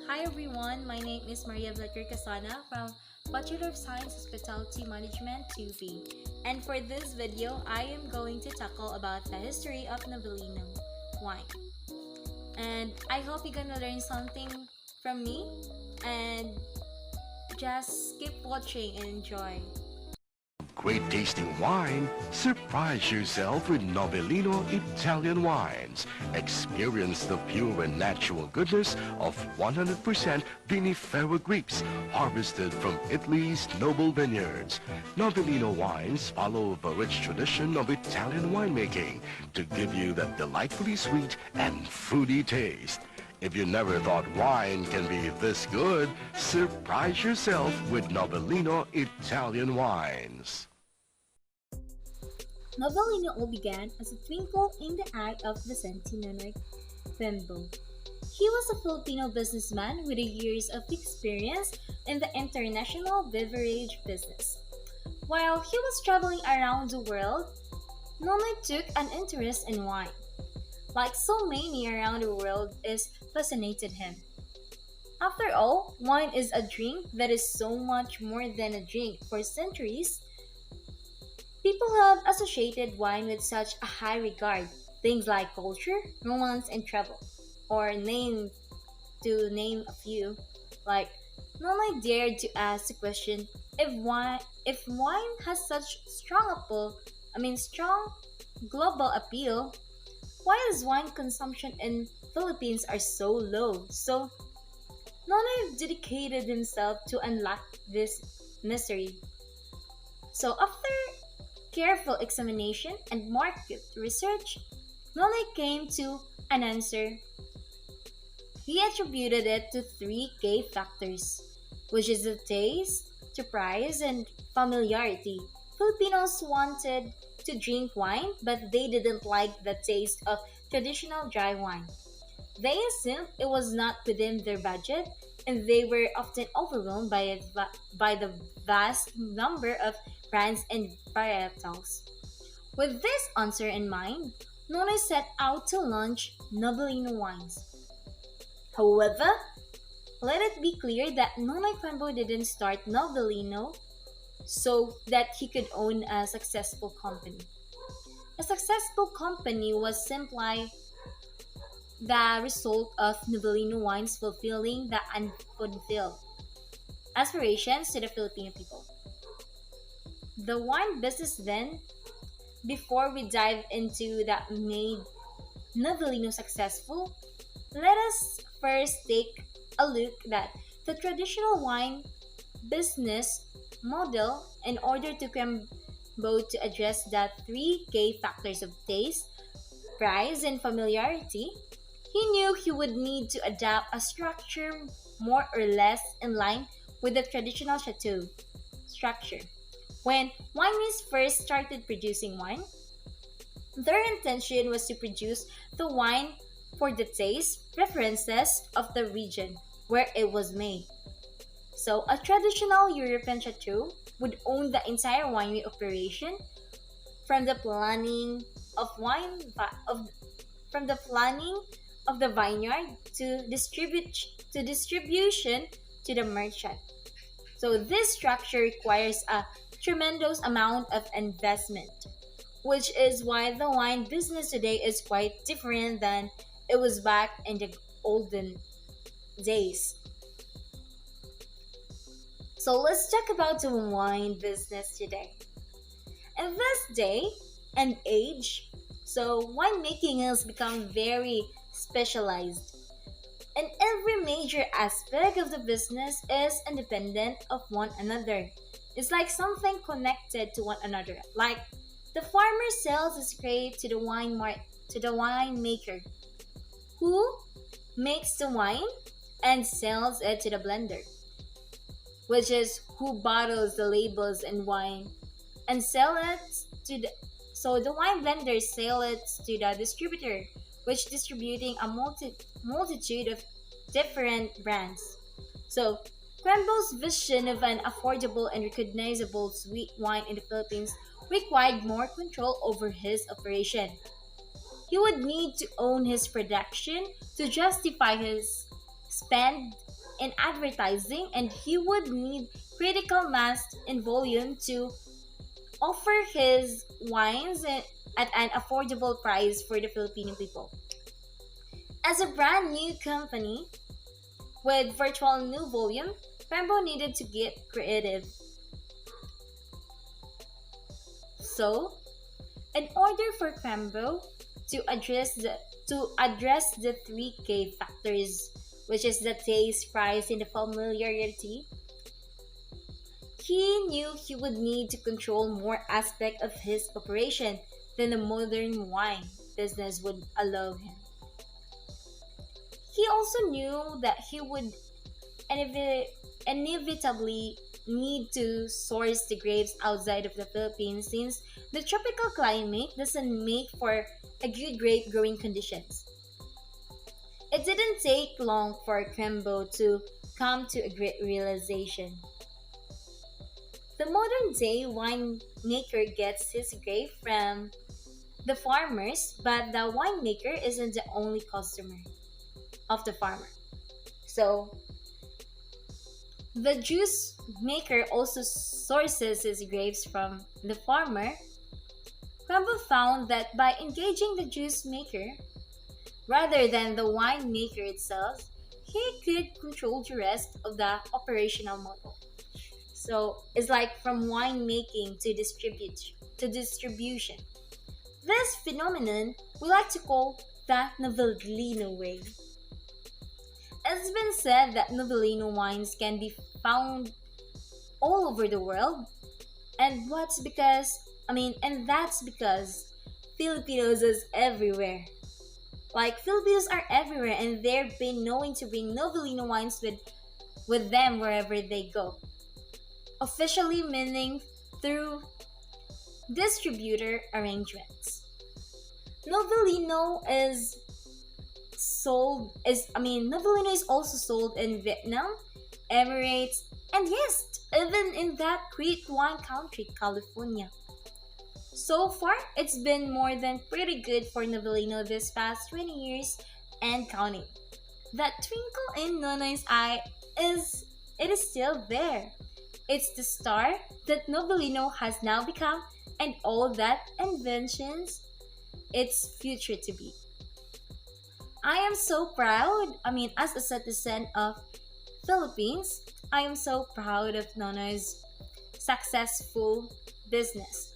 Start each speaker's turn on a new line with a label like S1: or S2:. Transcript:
S1: Hi everyone, my name is Ma.Velith Carcasona from Bachelor of Science Hospitality Management 2B. And for this video, I am going to tackle about the history of Novellino wine. And I hope you're gonna learn something from me and just keep watching and enjoy.
S2: Great tasting wine, surprise yourself with Novellino Italian wines. Experience the pure and natural goodness of 100% vinifera grapes harvested from Italy's noble vineyards. Novellino wines follow the rich tradition of Italian winemaking to give you that delightfully sweet and fruity taste. If you never thought wine can be this good, surprise yourself with Novellino Italian wines.
S1: Novellino all began as a twinkle in the eye of Vicente Nonoy Quembo. He was a Filipino businessman with years of experience in the international beverage business. While he was traveling around the world, Nonoy took an interest in wine. Like so many around the world, it fascinated him. After all, wine is a drink that is so much more than a drink. For centuries, people have associated wine with such a high regard. Things like culture, romance, and travel. Or to name a few, like no one dared to ask the question if wine has such strong global appeal, why is wine consumption in Philippines are so low? So Nonoy dedicated himself to unlock this mystery. So after careful examination and market research, Nonoy came to an answer. He attributed it to three key factors, which is the taste, the price, and familiarity. Filipinos wanted to drink wine, but they didn't like the taste of traditional dry wine. They assumed it was not within their budget, and they were often overwhelmed by the vast number of brands and varietals. With this answer in mind, Nonoy set out to launch Novellino wines. However, let it be clear that Nonoy Quembo didn't start Novellino so that he could own a successful company. A successful company was simply the result of Novellino wines fulfilling the unfulfilled aspirations to the Filipino people. The wine business then, before we dive into that made Novellino successful, let us first take a look at the traditional wine business model in order to to address the three key factors of taste, price, and familiarity. He knew he would need to adapt a structure more or less in line with the traditional chateau structure. When wineries first started producing wine, their intention was to produce the wine for the taste preferences of the region where it was made. So, a traditional European chateau would own the entire winery operation from the planning of from the planning of the vineyard to distribution to the merchant. So this structure requires a tremendous amount of investment, which is why the wine business today is quite different than it was back in the olden days. So let's talk about the wine business today. In this day and age, so winemaking has become very specialized. And every major aspect of the business is independent of one another. It's like something connected to one another. Like the farmer sells his grape to to the winemaker, who makes the wine and sells it to the blender, which is who bottles the labels and wine and sell it to the so the wine blenders sell it to the distributor, which distributing a multitude of different brands. So Quembo's vision of an affordable and recognizable sweet wine in the Philippines required more control over his operation. He would need to own his production to justify his spend in advertising, and he would need critical mass in volume to offer his wines at an affordable price for the Filipino people. As a brand new company with virtual new volume, Crembo needed to get creative. So, in order for Crembo to address the three K factors, which is the taste, price, and the familiarity, he knew he would need to control more aspect of his operation than the modern wine business would allow him. He also knew that he would inevitably need to source the grapes outside of the Philippines since the tropical climate doesn't make for a good grape growing conditions. It didn't take long for Crembo to come to a great realization. The modern day winemaker gets his grape from the farmers, but the winemaker isn't the only customer of the farmer. So, the juice maker also sources his grapes from the farmer. Crumble found that by engaging the juice maker rather than the winemaker itself, he could control the rest of the operational model. So it's like from winemaking to distribution. This phenomenon we like to call the Novellino way. It's been said that Novellino wines can be found all over the world, and that's because Filipinos is everywhere. Like Filipinos are everywhere, and they've been knowing to bring Novellino wines with them wherever they go. Officially meaning through distributor arrangements. Novellino Novellino is also sold in Vietnam, Emirates, and yes, even in that great wine country, California. So far, it's been more than pretty good for Novellino this past 20 years and counting. That twinkle in Nonoy's eye is still there. It's the star that Novellino has now become and all that inventions its future to be. I am so proud. As a citizen of Philippines, I am so proud of Nonoy's successful business.